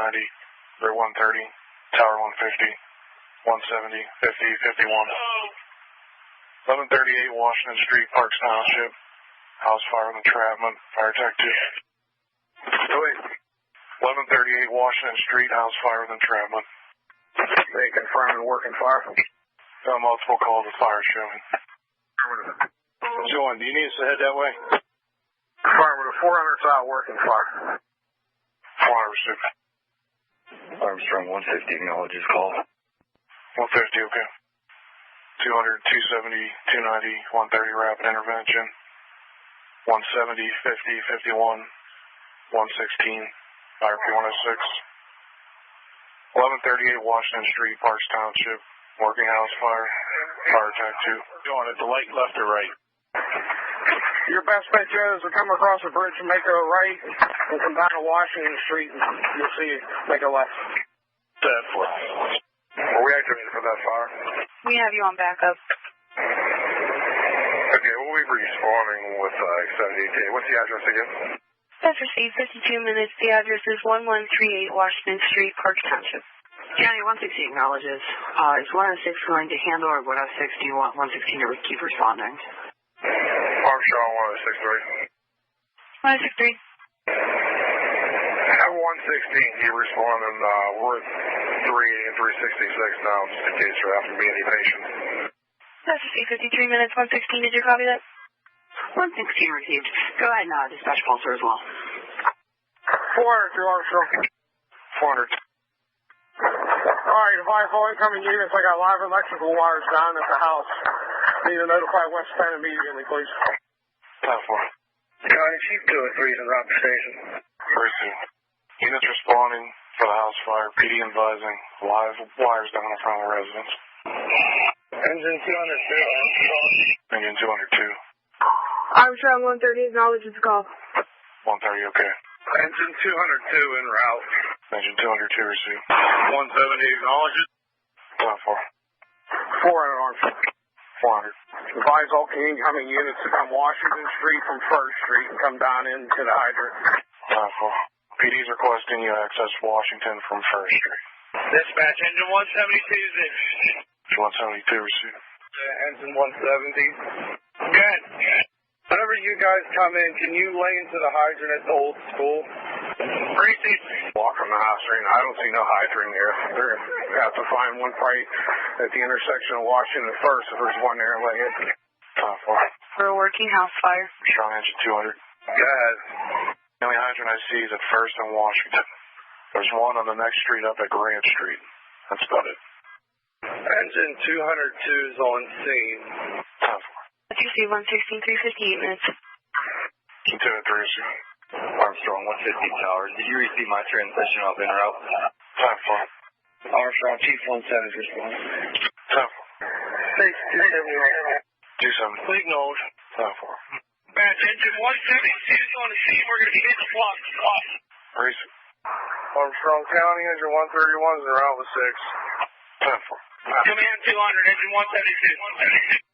Route 130, Tower 150, 170, 50, 51. 1138 Washington Street, Parks Township. House fire with entrapment. Fire tech 2. 1138 Washington Street, house fire with entrapment. They confirmed working fire. Multiple calls of fire showing. Join, do you need us to head that way? Affirmative, 400's out working fire. 400 received. Armstrong 150 acknowledges call. 150, okay. 200, 270, 290, 130 rapid intervention. 170, 50, 51, 116, IRP 106. 1138 Washington Street, Parks Township. Working house fire. Fire attack 2. Going at the light left or right? Your best bet, Joe, is to come across the bridge and make a right and come down to Washington Street and you'll see it. Make a left. 10-4. Are we activated for that fire? We have you on backup. Okay, we'll be responding with 78. What's the address again? That's received 52 minutes. The address is 1138 Washington Street, Parks Township. County 160 acknowledges. Is 106 going to handle or 106? Do you want 116 to keep responding? Armstrong 1063. 163. Have 116, keep responding. We're at 3 and 366 now, just in case there happen to be any patients. That's received 53 minutes. 116, did you copy that? 116 received. Go ahead and dispatch pulsar as well. 400 to Armstrong. 400. Alright, advise all incoming units. I got live electrical wires down at the house. Need to notify West Penn immediately, please. 10-4. County Chief 203 is around the station. Received. Units responding for the house fire. PD advising live wires down in front of the residence. Engine 202. Engine 202. Armstrong 130 acknowledges the call. 130, okay. Engine 202 en route. Engine 202 received. 170 acknowledges. 10-4. 400 Armstrong. 400. Advise all incoming units to come Washington Street from 1st Street and come down into the hydrant. 10-4. PD's requesting you access Washington from 1st Street. Dispatch, engine 172 is in. 172 received. Engine 170. Good. Whenever you guys come in, can you lay into the hydrant at the old school? Received. Walk from the house right now. I don't see no hydrant here. They're going to have to find one right at the intersection of Washington first. If there's one there, lay it. 10-4. For a working house fire. Strong engine 200. Go ahead. The only hydrant I see is at 1st and Washington. There's one on the next street up at Grant Street. That's about it. Engine 202 is on scene. 10-4. Let's receive 116, 358 minutes. 203 received. Armstrong 150 tower. Did you receive my transmission off en route? 10-4. Armstrong, Chief 170 is responding. 10-4. 270. 270. Acknowledge. 10-4. Batch, engine 172 is on the scene. We're going to be hitting the block. Received. Armstrong County, engine 131 is en route with 6. 10-4. Command 200, engine 172.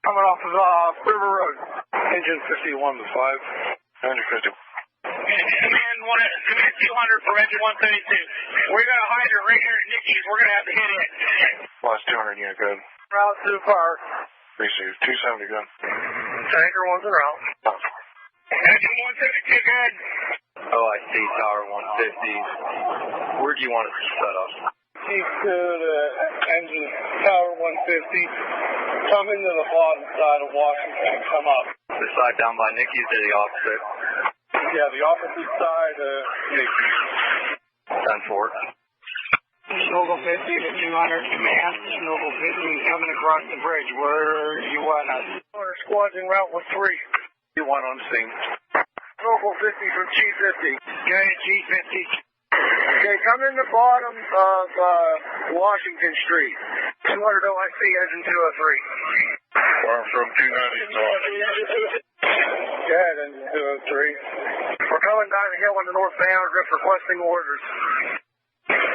Coming off of River Road. Engine 51 with 5. Engine 50. Command 200 for engine 172. We got a hydrant right here at Nicky's. We're going to have to hit it. Last 200 unit good. Route to fire. Received. 270 good. Tanker one's en route. 10-4. Engine 172 good. Oh, I see. Tower 150. Where do you want us to set up? Chief to the engine tower 150. Come into the bottom side of Washington and come up. The side down by Nicky's or the opposite? Yeah, the opposite side of Nicky's. 10-4. Snowball 50 to 200 command. Snowball 50 coming across the bridge. Where you want us? Our squad's en route with 3. You want on scene. Snowball 50 from Chief 50. Okay, Chief 50. Okay, come in the bottom of Washington Street. 200 OIC, engine 203. Armstrong 290. Go ahead, engine 203. We're coming down the hill on the northbound, just requesting orders.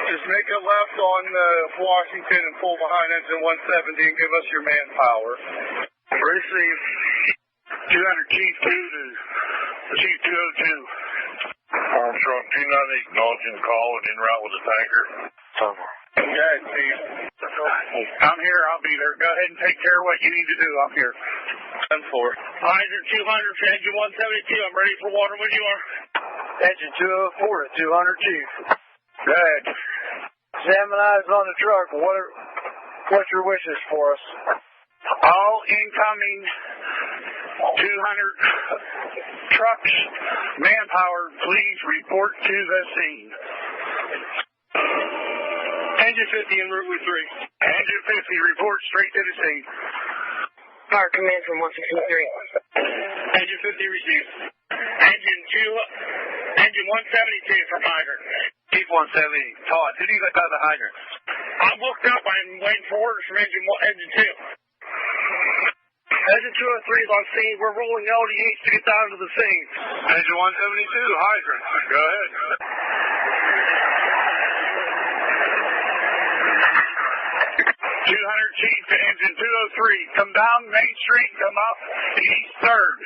Just make a left on Washington and pull behind engine 170 and give us your manpower. Receive. 200 Chief 2 to Chief 202. Armstrong, 298, acknowledging the call and en route with the tanker. Over. Okay, Steve. I'm here. I'll be there. Go ahead and take care of what you need to do. I'm here. 10-4. Hydrant 200 for engine 172. I'm ready for water when you are. Engine 204 to 200, Chief. Good. Sam and I is on the truck. What's your wishes for us? All incoming 200 trucks, manpower, please report to the scene. Engine 50 en route with 3. Engine 50, report straight to the scene. Power command from 163. Engine 50 received. Engine 172 from hydrant. Chief 170. Todd, who do you got out of the hydrant? I'm booked up. I'm waiting for orders from engine 2. Engine 203 is on scene. We're rolling LDH to get down to the scene. Engine 172, hydrant. Go ahead. 200 Chief to engine 203. Come down Main Street, come up East 3rd.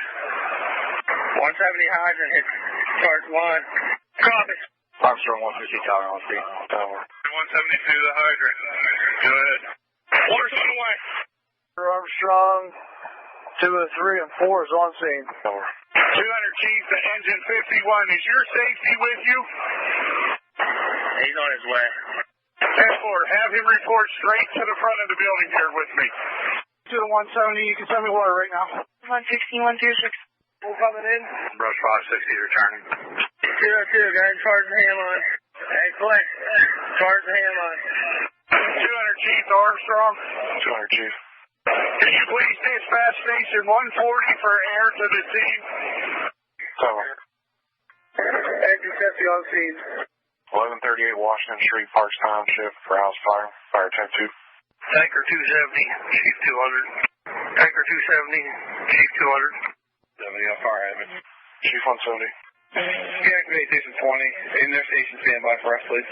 170 hydrant hit charge 1. Copy. Armstrong 150 tower on scene. Tower. 172, the hydrant. Go ahead. Orders on the way. Armstrong 203 and 4 is on scene. Tower. 200 Chief to engine 51. Is your safety with you? He's on his way. 10-4. Have him report straight to the front of the building here with me. To the 170, you can send me water right now. 160, 106. We're coming in. Brush 560 returning. 202, guys, charge the ham on. Hey, Clint, charge the ham on. 200 Chief to Armstrong. 200 Chief. Can you please dispatch station 140 for air to the scene? Tower. Engine 50 on scene. 1138 Washington Street, Parks Township, for house fire. Fire tank 2. Tanker 270, Chief 200. Tanker 270, Chief 200. 70 on fire heaven. Chief 170. Deactivate station 20. In their station, standby for us, please.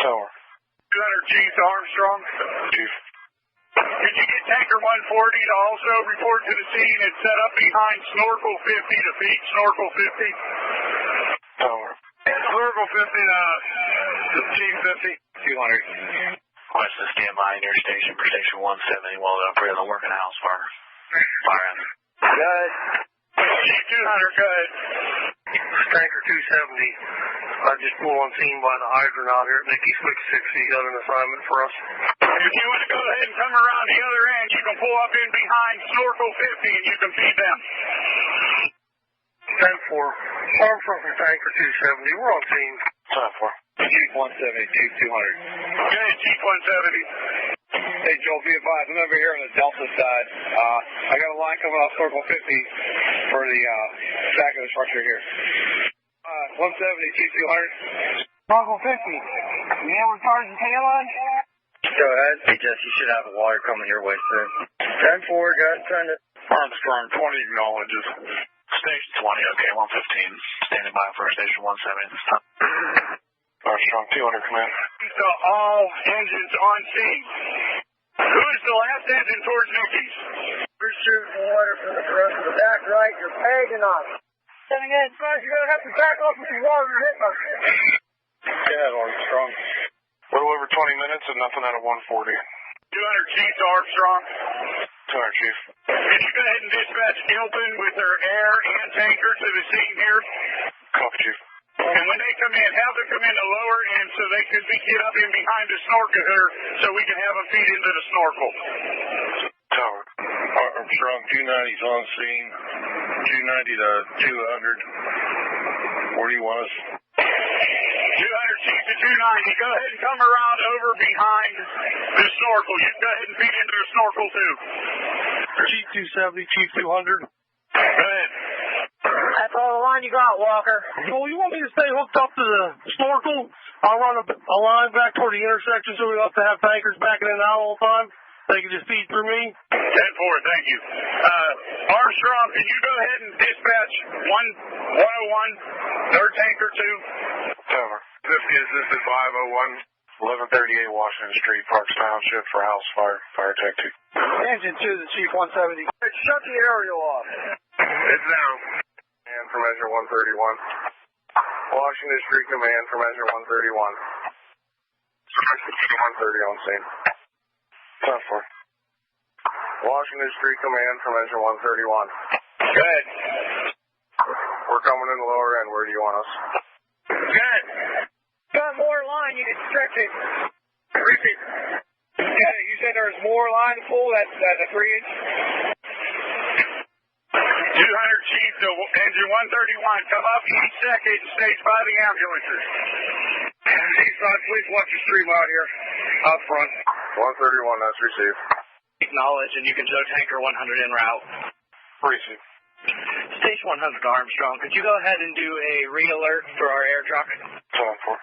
Tower. 200 Chief to Armstrong. Chief. Could you get tanker 140 to also report to the scene and set up behind snorkel 50 to feed snorkel 50? Tower. Snorkel 50 to Chief 50. 200. West to standby near station for station 170 while they're operating the working house fire. Fire heaven. Good. Chief 200, good. Tanker 270. I just pulled on scene by the hydrant out here at Nikki's Quick 6. He got an assignment for us. If you want to go ahead and come around the other end, you can pull up in behind snorkel 50 and you can feed them. 10-4. Armstrong from Tanker 270. We're on scene. Time for. Chief 170, Chief 200. Good, Chief 170. Hey, Joel, be advised. I'm over here on the Delta side. I got a line coming off Circle 50 for the back of the structure here. 170, Chief 200. Snorkel 50. You able to charge the tail on? Go ahead. Hey, Jess, you should have water coming your way soon. 10-4, guys, send it. Armstrong 20 acknowledges. Station 20, okay, 115. Standing by for station 170 this time. Armstrong 200 command. So all engines on scene. Who is the last engine towards Nikki's? We're shooting water from the front to the back right. You're pegging on it. Sending in. Guys, you're going to have to back off with the water. You're hitting us. Go ahead, Armstrong. A little over 20 minutes and nothing out of 140. 200 Chief to Armstrong. 200 Chief. Can you go ahead and dispatch Gilpin with their air and tanker to the scene here? Copy, Chief. And when they come in, have them come in the lower end so they could get up in behind the snorkel here so we can have them feed into the snorkel. Tower. Armstrong 290's on scene. 290 to 200. Where do you want us? 200 Chief to 290. Go ahead and come around over behind the snorkel. You go ahead and feed into the snorkel too. Chief 270, Chief 200. Go ahead. That's all the line you got, Walker. Well, you want me to stay hooked up to the snorkel? I'll run a line back toward the intersection so we don't have to have tankers backing in and out all the time. They can just feed through me. 10-4, thank you. Armstrong, can you go ahead and dispatch 101, their tanker 2? Tower. 50 assisted 501. 1138 Washington Street, Parks Township, for house fire. Fire tank 2. Engine 2 to Chief 170. Shut the aerial off. It's down. And for measure 131. Washington Street Command from engine 131. 130 on scene. 10-4. Washington Street Command from engine 131. Good. We're coming in the lower end. Where do you want us? Good. Got more line, you can stretch it. Repeat. Yeah, you said there's more line to pull, that's a 3-inch? 200 Chief to engine 131. Come up each second and stage by the ambulances. Eastside, please watch your stream out here. Up front. 131, that's received. Acknowledge, and you can show tanker 100 en route. Receive. Station 100 Armstrong, could you go ahead and do a re-alert for our air truck? 10-4.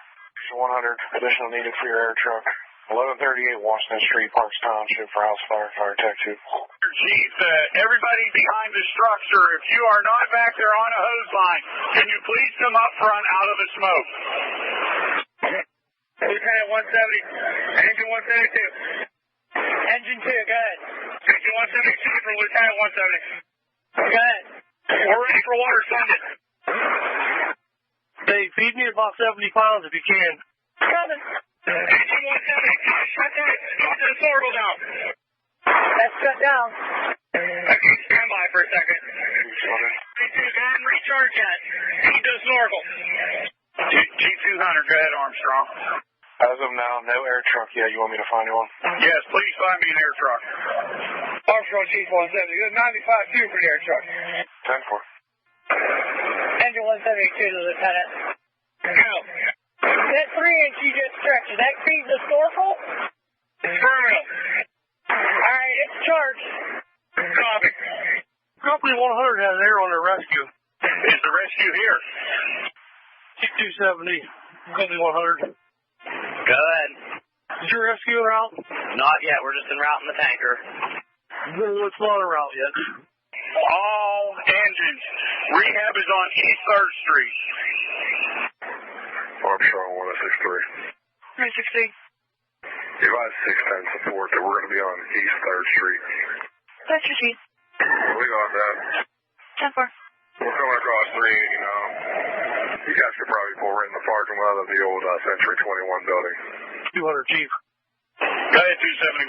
100, additional needed for your air truck. 1138 Washington Street, Parks Township for house fire, fire tech 2. Chief, everybody behind the structure, if you are not back there on a hose line, can you please come up front out of the smoke? Lieutenant 170, engine 172. Engine 2, go ahead. Engine 172 for Lieutenant 170. Go ahead. We're ready for water, send it. Dave, feed me about 70 pounds if you can. Coming. Engine 170, shut that. Talk to the snorkel now. That's shut down. Okay, stand by for a second. Go ahead and recharge that. Need the snorkel. G200, go ahead, Armstrong. As of now, no air truck yet. You want me to find you one? Yes, please find me an air truck. Armstrong Chief 170, good 95-2 for the air truck. 10-4. Engine 172 to the lieutenant. Go. That 3-inch you just stretched, does that feed the snorkel? Terminal. Alright, it's charged. Copy. Company 100 has air on their rescue. Is the rescue here? 270, Company 100. Go ahead. Is your rescue en route? Not yet, we're just en route in the tanker. It's not en route yet. All engines. Rehab is on East 3rd Street. Armstrong 163. 360. Advise 610 support that we're going to be on East 3rd Street. That's your chief. We got that. 10-4. We're coming across 380 now. You guys could probably pull right in the parking lot of the old Century 21 building. 200 Chief. Go ahead, 271.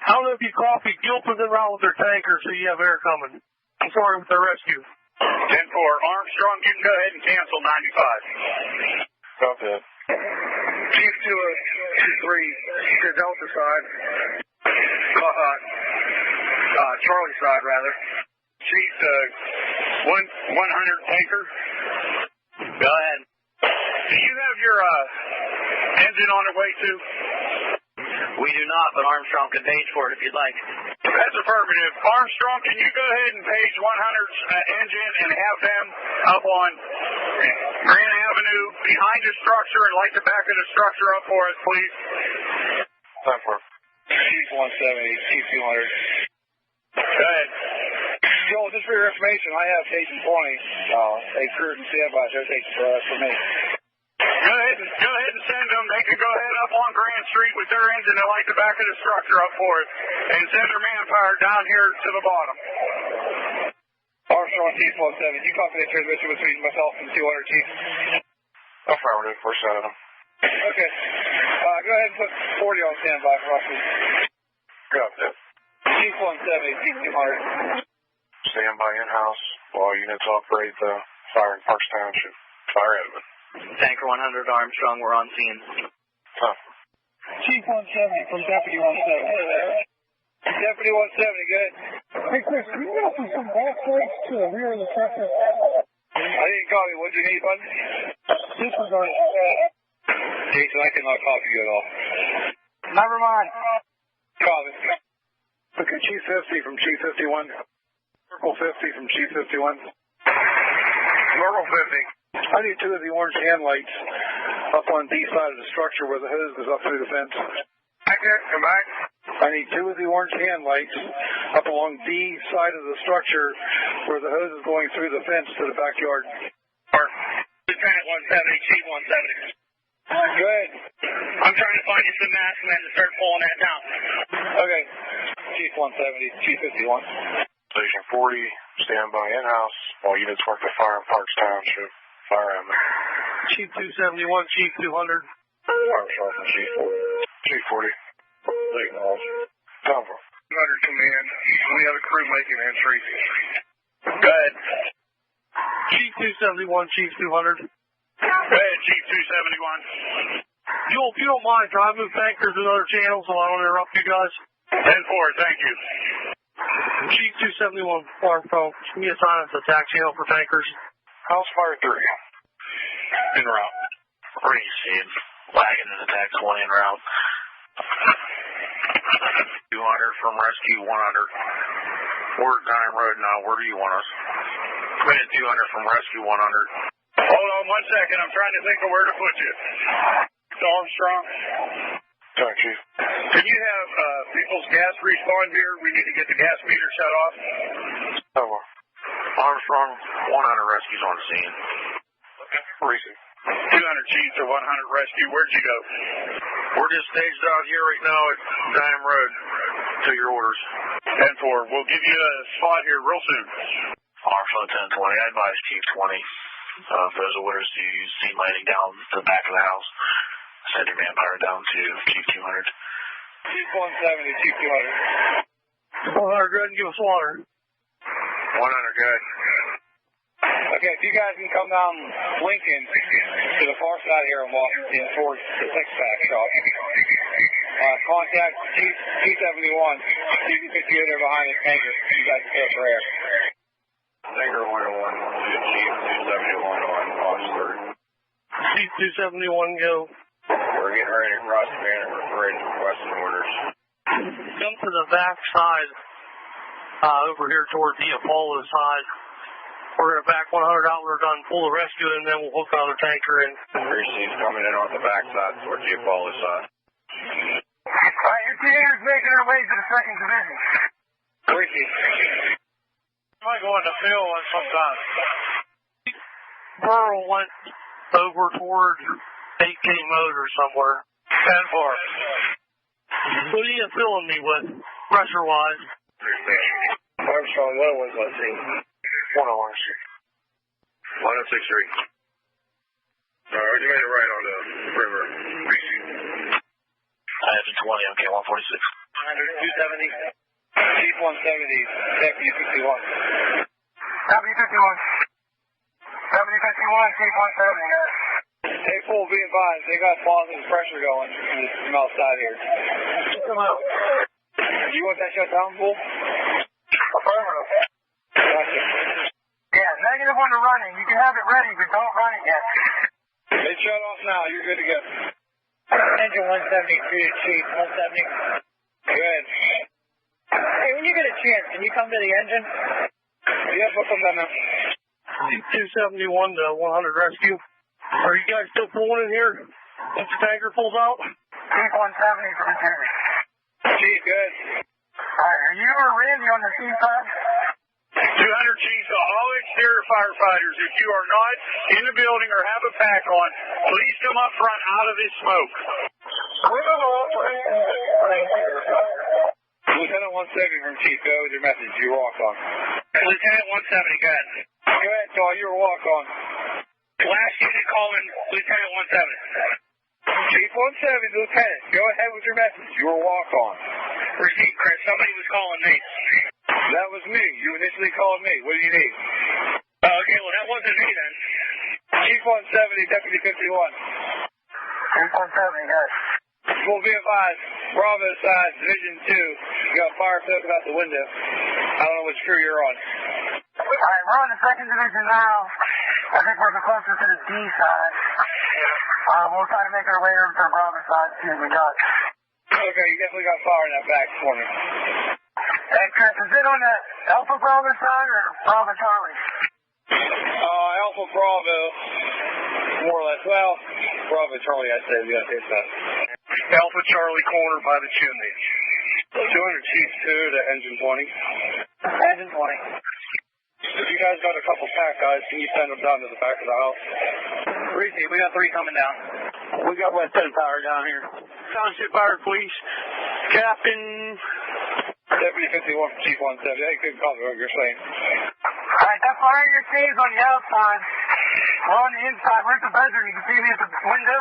I don't know if you copied Gilpin's en route with their tanker, so you have air coming. I'm sorry with their rescue. 10-4. Armstrong, you can go ahead and cancel 95. Got that. Chief 223, the Delta side. Charlie side, rather. Chief 100 tanker. Go ahead. Do you have your engine on the way too? We do not, but Armstrong can page for it if you'd like. That's affirmative. Armstrong, can you go ahead and page 100's engine and have them up on Grand Avenue behind the structure and light the back of the structure up for us, please? 10-4. Chief 170, Chief 200. Go ahead. Joel, just for your information, I have station 20. A crew and standby, so take for me. Go ahead and send them. They can go ahead up on Grand Street with their engine and light the back of the structure up for us, and send their manpower down here to the bottom. Armstrong Chief 170, you copy the transmission between myself and 200 Chief? Affirmative. We're sending them. Okay. Go ahead and put 40 on standby for us. Got that. Chief 170, Chief 200. Stand by in-house while units operate the fire in Parks Township. Fire admin. Tanker 100 Armstrong, we're on scene. Chief 170 from Deputy 170. Deputy 170, good. Hey, Chris, can you offer some gas brakes to the rear of the structure? I didn't call you. What did you need, bud? Disregard. Jason, I cannot copy you at all. Never mind. Copy. Okay, Chief 50 from Chief 51. Circle 50 from Chief 51. Circle 50. I need two of the orange hand lights up on D side of the structure where the hose goes up through the fence. Back there, come back. I need two of the orange hand lights up along D side of the structure where the hose is going through the fence to the backyard. Lieutenant 170, Chief 170. Good. I'm trying to find you some mass men to start pulling that down. Okay. Chief 170, Chief 51. Station 40, stand by in-house while units work the fire in Parks Township. Fire admin. Chief 271, Chief 200. Armstrong from Chief 40. Chief 40. Acknowledge. Cover. 200 command. We have a crew making entry. Go ahead. Chief 271, Chief 200. Go ahead, Chief 271. If you don't mind, try to move tankers to another channel so I don't interrupt you guys. 10-4, thank you. Chief 271, Armstrong. Give me a sign as attack channel for tankers. House fire 3. En route. Received. Wagon and attack 20 en route. 200 from rescue 100. We're at Dime Road now. Where do you want us? Command 200 from rescue 100. Hold on 1 second. I'm trying to think of where to put you. Armstrong. Sorry, Chief. Can you have people's gas respawn here? We need to get the gas meter shut off. Cover. Armstrong, 100 rescues on scene. Receive. 200 Chiefs or 100 rescue. Where'd you go? We're just staged out here right now at Dime Road. To your orders. 10-4. We'll give you a spot here real soon. Armstrong 1020. I advise Chief 20. If there's orders to use scene lighting down to the back of the house, send your manpower down to Chief 200. Chief 170, Chief 200. 100, go ahead and give us water. 100, good. Okay, if you guys can come down Lincoln to the far side here in Washington towards the six-pack shop. Contact Chief 271. See if you can get there behind this tanker. You guys can for air. Tanker 101, Chief 271 on Fox 3. Chief 271, go. We're getting ready to cross the band and we're ready to request some orders. Come to the back side, over here toward the Apollo side. We're going to back 100 out. We're done pull the rescue, and then we'll hook another tanker in. Received coming in on the back side towards the Apollo side. Alright, your team is making their way to the 2nd Division. Received. Might go in the field at some time. Burl went over toward 8K motor somewhere. 10-4. What are you filling me with, pressure-wise? Armstrong, 101, let's see. 101, 1063. Alright, you made it right on the river. Received. I have 20, okay, 146. 270. Chief 170, Deputy 51. Deputy 51. Deputy 51, Chief 170. Hey, full, be advised. They got positive pressure going from outside here. Come out. You want that shut down, full? Affirmative. Gotcha. Yeah, negative on the running. You can have it ready, but don't run it yet. It's shut off now. You're good to go. Engine 173, Chief 170. Good. Hey, when you get a chance, can you come to the engine? Yes, we'll come down now. 271 to 100 rescue. Are you guys still pulling in here? Once the tanker pulls out? Chief 170 for the tanker. Chief, good. Alright, are you or Randy on the team side? 200 Chiefs, all exterior firefighters, if you are not in the building or have a pack on, please come up front out of this smoke. We're going to operate. Lieutenant 170 from Chief, go with your message. You walk on. Lieutenant 170, go ahead. Go ahead, Saul, you're walk on. Last unit calling Lieutenant 170. Chief 170, Lieutenant, go ahead with your message. You're walk on. Receipt, Chris. Somebody was calling me. That was me. You initially called me. What do you need? Okay, well, that wasn't me then. Chief 170, Deputy 51. Chief 170, guys. We'll be advised. Bravo side, Division 2. You got fire filter out the window. I don't know which crew you're on. Alright, we're on the 2nd Division now. I think we're the closest to the D side. We'll try to make our way over to the Bravo side, see what we got. Okay, you definitely got fire in that back corner. Hey, Chris, is it on the Alpha Bravo side or Bravo Charlie? Alpha Bravo, more or less. Well, Bravo Charlie, I'd say. We got this side. Alpha Charlie corner by the chimney. 200 Chief 2 to Engine 20. Engine 20. If you guys got a couple pack guys, can you send them down to the back of the house? Receive, we got 3 coming down. We got West 10 power down here. Township Fire Police, Captain. Deputy 51 from Chief 170. Hey, good call, what you're saying. Alright, that's fire your teams on the outside. We're on the inside. We're at the bedroom. You can see me at the window?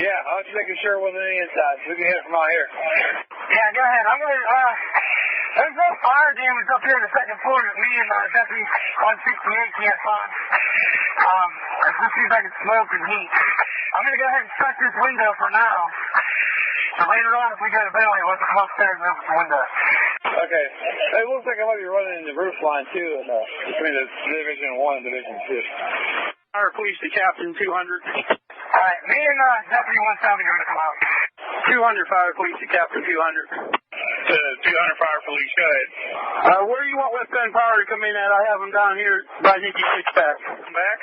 Yeah, I was just making sure it wasn't any inside. We can hit it from out here. Yeah, go ahead. I'm going to, there's no fire damage up here on the second floor that me and Deputy 168 can't find. It just seems like it's smoke and heat. I'm going to go ahead and shut this window for now. So later on, if we go to ventilate, we'll have to come upstairs and open the window. Okay. It looks like I might be running in the roof line, too, between the Division 1 and Division 2. Fire police to Captain 200. All right, me and Deputy 170 are going to come out. 200 fire police to Captain 200. To 200 fire police, go ahead. Where do you want West Bend Power to come in at? I have them down here by Nicky Sixpack. Come back.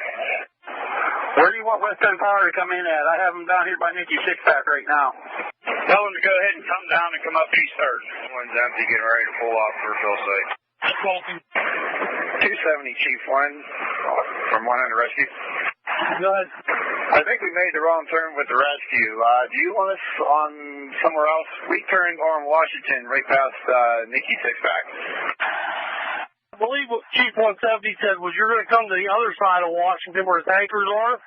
Where do you want West Bend Power to come in at? I have them down here by Nicky Sixpack right now. Tell them to go ahead and come down and come up east third. One's empty, getting ready to pull off for Phil sake. 270 Chief 1 from 100 Rescue. Go ahead. I think we made the wrong turn with the rescue. Do you want us on somewhere else? We turned on Washington right past Nicky Sixpack. I believe what Chief 170 said was you're going to come to the other side of Washington where the tankers are.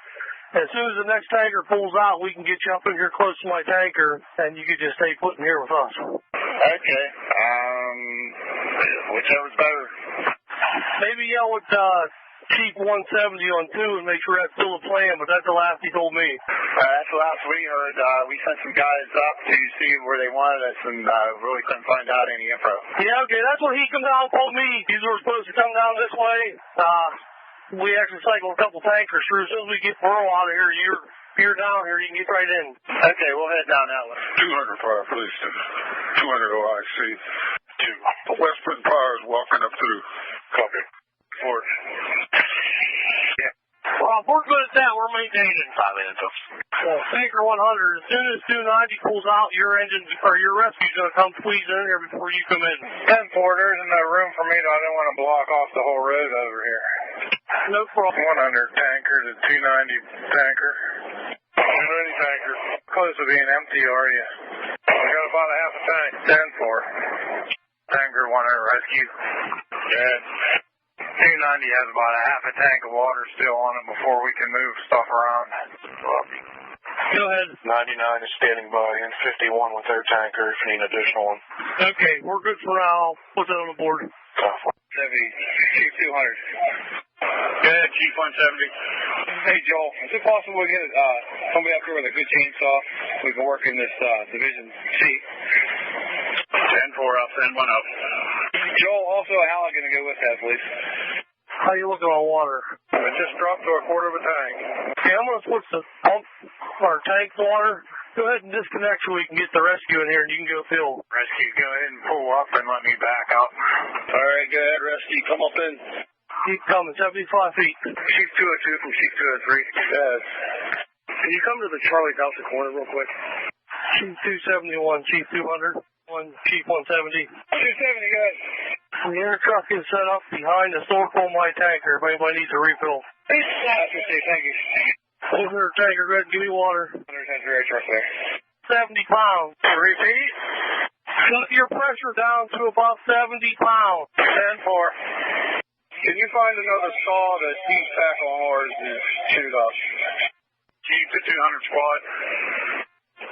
As soon as the next tanker pulls out, we can get you up in here close to my tanker, and you can just stay put in here with us. Okay. Whichever's better. Maybe yell with Chief 170 on 2 and make sure that's still the plan, but that's the last he told me. That's the last we heard. We sent some guys up to see where they wanted us and really couldn't find out any info. Yeah, okay, that's what he come down and told me. These were supposed to come down this way. We actually cycled a couple tankers through. As soon as we get Burrow out of here, you're down here, you can get right in. Okay, we'll head down that way. 200 fire police to 200 OIC. West Bend Power is walking up through. Copy. Fort. Yeah. Well, if we're good at that, we're maintaining. 5 minutes. Tanker 100, as soon as 290 pulls out, your engine or your rescue's going to come squeeze in here before you come in. 10-4, there isn't no room for me. I don't want to block off the whole road over here. No problem. 100 tanker to 290 tanker. 290 tanker. Close to being empty, are you? We got about a half a tank. 10-4. Tanker 100 rescue. Yeah. 290 has about a half a tank of water still on it before we can move stuff around. Go ahead. 99 is standing by and 51 with their tanker if you need an additional one. Okay, we're good for now. Put that on the board. Chief 200. Go ahead, Chief 170. Hey, Joel, is it possible we get somebody up here with a good chainsaw? We can work in this Division C. 10-4, I'll send one up. Joel, also a Hal going to go with that, please. How you looking on water? It just dropped to a quarter of a tank. Okay, I'm going to switch the pump or tank water. Go ahead and disconnect so we can get the rescue in here and you can go fill. Rescue, go ahead and pull up and let me back out. All right, go ahead, Rescue. Come up in. Keep coming, 75 feet. Chief 202 from Chief 203. Yes. Can you come to the Charlie Delta corner real quick? Chief 271, Chief 200, Chief 170. 270, go ahead. The air truck is set up behind the Storco My Tanker if anybody needs a refill. Thank you. Over there, tanker, go ahead and give me water. 100 air truck there. 70 pounds. Repeat. Cut your pressure down to about 70 pounds. 10-4. Can you find another saw that Steve Tackle ours is chewed up? Chief to 200 squad.